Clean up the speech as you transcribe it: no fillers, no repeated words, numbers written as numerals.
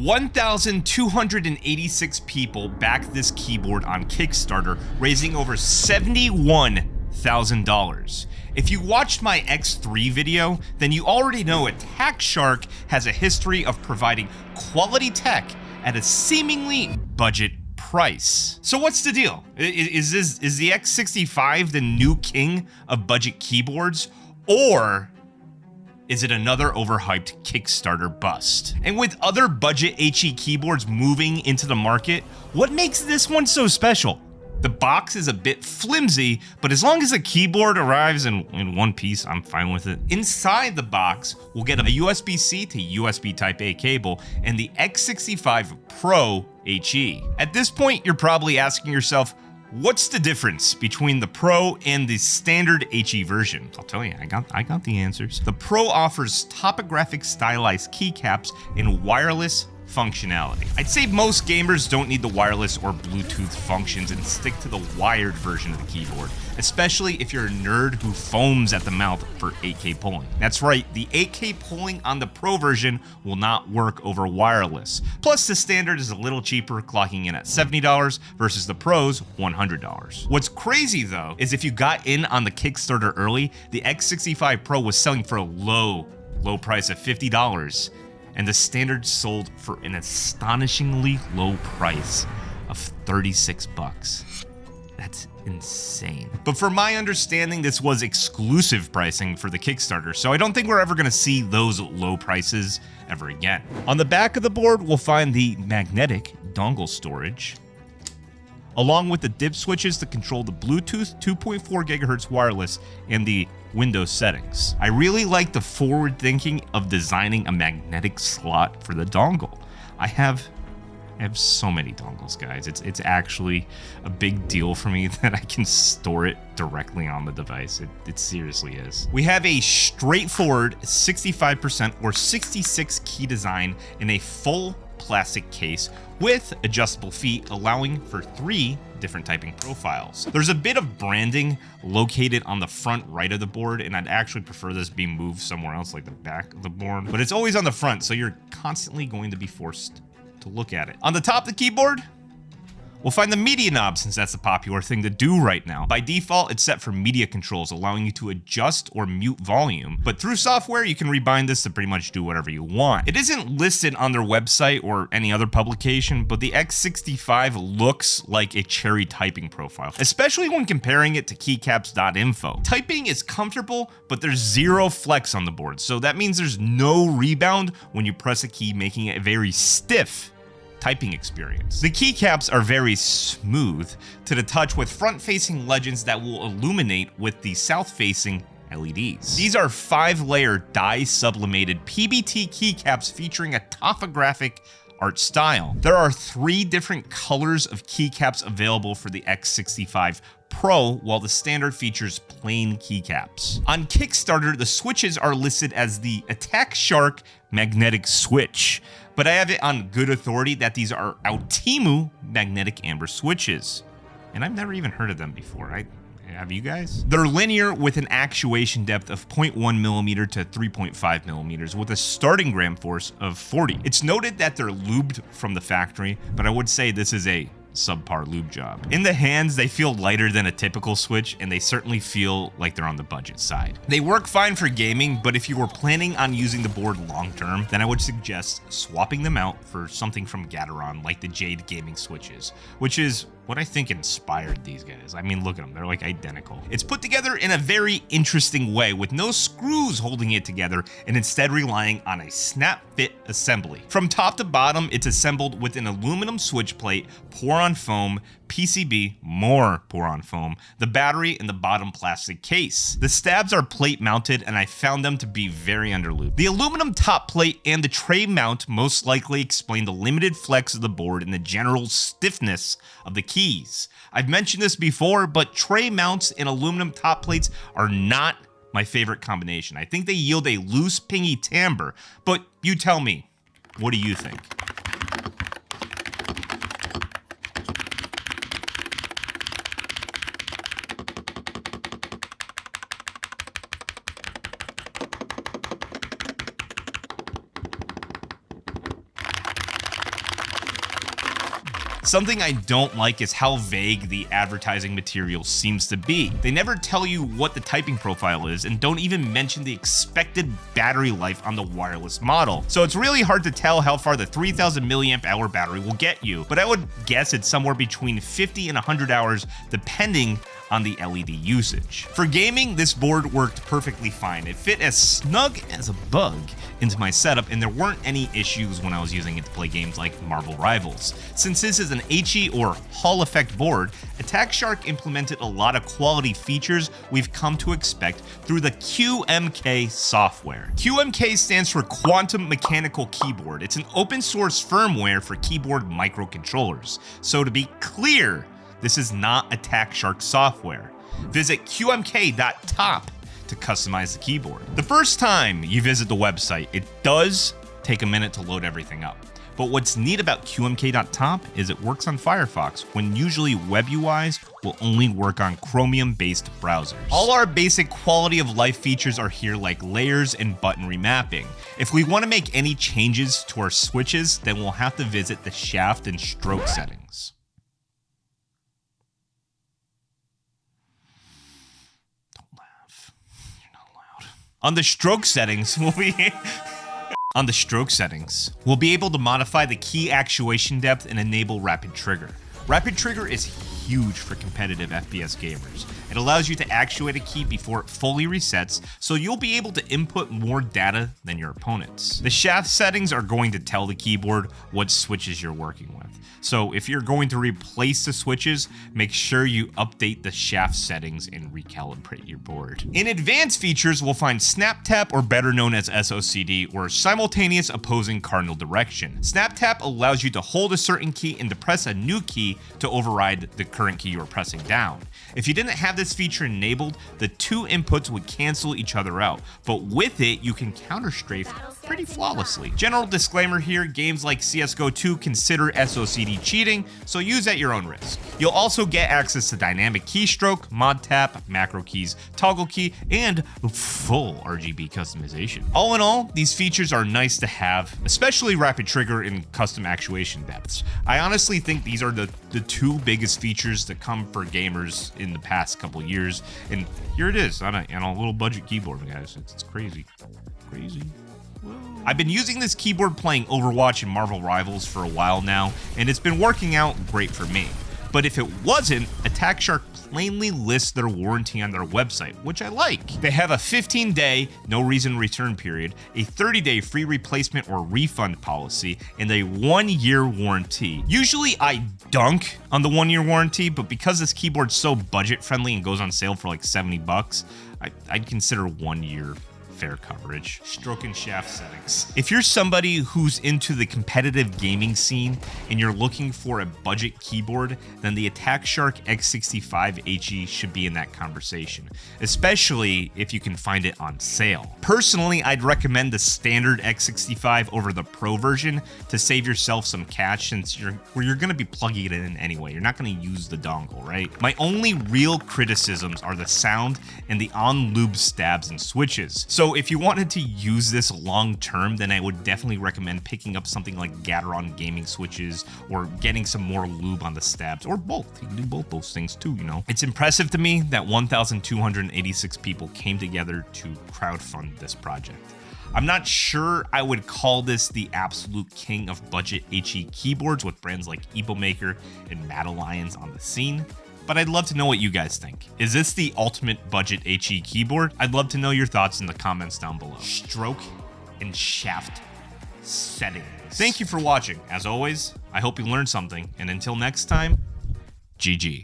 1,286 people backed this keyboard on Kickstarter, raising over $71,000. If you watched my X3 video, then you already know Attack Shark has a history of providing quality tech at a seemingly budget price. So what's the deal? Is the X65 the new king of budget keyboards, or is it another overhyped Kickstarter bust? And with other budget HE keyboards moving into the market, what makes this one so special? The box is a bit flimsy, but as long as the keyboard arrives in one piece, I'm fine with it. Inside the box, we'll get a USB-C to USB Type-A cable and the X65 PRO HE. At this point, you're probably asking yourself, what's the difference between the Pro and the standard HE version? I'll tell you, I got the answers. The Pro offers topographic stylized keycaps and wireless functionality. I'd say most gamers don't need the wireless or Bluetooth functions and stick to the wired version of the keyboard, especially if you're a nerd who foams at the mouth for 8K polling. That's right, the 8K polling on the Pro version will not work over wireless. Plus, the standard is a little cheaper, clocking in at $70 versus the Pro's $100. What's crazy though, is if you got in on the Kickstarter early, the X65 Pro was selling for a low price of $50. And the standard sold for an astonishingly low price of 36 bucks. That's insane. But for my understanding, this was exclusive pricing for the Kickstarter, so I don't think we're ever gonna see those low prices ever again. On the back of the board, we'll find the magnetic dongle storage, along with the dip switches to control the Bluetooth 2.4 GHz wireless and the Windows settings. I really like the forward thinking of designing a magnetic slot for the dongle. I have so many dongles, guys. It's actually a big deal for me that I can store it directly on the device. It seriously is. We have a straightforward 65% or 66 key design in a full plastic case with adjustable feet, allowing for 3 different typing profiles. There's a bit of branding located on the front right of the board, and I'd actually prefer this be moved somewhere else, like the back of the board, but it's always on the front, so you're constantly going to be forced to look at it. On the top of the keyboard, we'll find the media knob, since that's a popular thing to do right now. By default, it's set for media controls, allowing you to adjust or mute volume, but through software, you can rebind this to pretty much do whatever you want. It isn't listed on their website or any other publication, but the X65 looks like a cherry typing profile, especially when comparing it to keycaps.info. Typing is comfortable, but there's zero flex on the board, so that means there's no rebound when you press a key, making it a very stiff typing experience. The keycaps are very smooth to the touch, with front-facing legends that will illuminate with the south-facing LEDs. These are 5-layer dye-sublimated PBT keycaps featuring a topographic art style. There are 3 different colors of keycaps available for the X65 Pro, while the standard features plain keycaps. On Kickstarter, the switches are listed as the Attack Shark magnetic switch, but I have it on good authority that these are Altimu magnetic amber switches, and I've never even heard of them before. Have you guys? They're linear with an actuation depth of 0.1 millimeter to 3.5 millimeters with a starting gram force of 40. It's noted that they're lubed from the factory, but I would say this is a subpar lube job. In the hands, they feel lighter than a typical Switch, and they certainly feel like they're on the budget side. They work fine for gaming, but if you were planning on using the board long term, then I would suggest swapping them out for something from Gateron, like the Jade gaming Switches, which is what I think inspired these guys. I mean, look at them, they're like identical. It's put together in a very interesting way, with no screws holding it together and instead relying on a snap fit assembly. From top to bottom, it's assembled with an aluminum switch plate, pour-on foam, PCB, more pour-on foam, the battery, and the bottom plastic case. The stabs are plate mounted, and I found them to be very underlubed. The aluminum top plate and the tray mount most likely explain the limited flex of the board and the general stiffness of the keys. I've mentioned this before, but tray mounts and aluminum top plates are not my favorite combination. I think they yield a loose, pingy timbre, but you tell me, what do you think? Something I don't like is how vague the advertising material seems to be. They never tell you what the typing profile is and don't even mention the expected battery life on the wireless model. So it's really hard to tell how far the 3000 milliamp hour battery will get you, but I would guess it's somewhere between 50 and 100 hours depending on the LED usage. For gaming, this board worked perfectly fine. It fit as snug as a bug into my setup, and there weren't any issues when I was using it to play games like Marvel Rivals. Since this is an HE or Hall effect board, Attack Shark implemented a lot of quality features we've come to expect through the QMK software. QMK stands for Quantum Mechanical Keyboard. It's an open source firmware for keyboard microcontrollers. So to be clear, this is not Attack Shark software. Visit qmk.top to customize the keyboard. The first time you visit the website, it does take a minute to load everything up. But what's neat about qmk.top is it works on Firefox, when usually web UIs will only work on Chromium-based browsers. All our basic quality of life features are here, like layers and button remapping. If we want to make any changes to our switches, then we'll have to visit the shaft and stroke settings. On the stroke settings, we'll be able to modify the key actuation depth and enable rapid trigger. Rapid trigger is huge for competitive FPS gamers. It allows you to actuate a key before it fully resets, so you'll be able to input more data than your opponents. The shaft settings are going to tell the keyboard what switches you're working with. So if you're going to replace the switches, make sure you update the shaft settings and recalibrate your board. In advanced features, we'll find Snap Tap, or better known as SOCD, or simultaneous opposing cardinal direction. Snap Tap allows you to hold a certain key and to press a new key to override the current key you're pressing down. If you didn't have this feature enabled, the two inputs would cancel each other out, but with it, you can counter strafe pretty flawlessly. General disclaimer here, games like CSGO 2 consider SOCD cheating, so use at your own risk. You'll also get access to dynamic keystroke, mod tap, macro keys, toggle key, and full RGB customization. All in all, these features are nice to have, especially rapid trigger and custom actuation depths. I honestly think these are the two biggest features that come for gamers in the past couple years, and here it is on a little budget keyboard, guys. It's crazy. I've been using this keyboard playing Overwatch and Marvel Rivals for a while now, and it's been working out great for me. But if it wasn't, Attack Shark plainly lists their warranty on their website, which I like. They have a 15-day, no reason return period, a 30-day free replacement or refund policy, and a 1-year warranty. Usually I dunk on the 1-year warranty, but because this keyboard's so budget friendly and goes on sale for like 70 bucks, I'd consider 1 year fair coverage. Stroke and shaft settings. If you're somebody who's into the competitive gaming scene and you're looking for a budget keyboard, then the Attack Shark X65 HE should be in that conversation, especially if you can find it on sale. Personally, I'd recommend the standard X65 over the Pro version to save yourself some cash, since you're going to be plugging it in anyway. You're not going to use the dongle, right? My only real criticisms are the sound and the on-lube stabs and switches. So if you wanted to use this long term, then I would definitely recommend picking up something like Gateron gaming switches, or getting some more lube on the stabs, or both. You can do both those things too, you know. It's impressive to me that 1,286 people came together to crowdfund this project. I'm not sure I would call this the absolute king of budget HE keyboards, with brands like EpoMaker and Mad Alliance on the scene, but I'd love to know what you guys think. Is this the ultimate budget HE keyboard? I'd love to know your thoughts in the comments down below. Stroke and shaft settings. Thank you for watching. As always, I hope you learned something, and until next time, GG.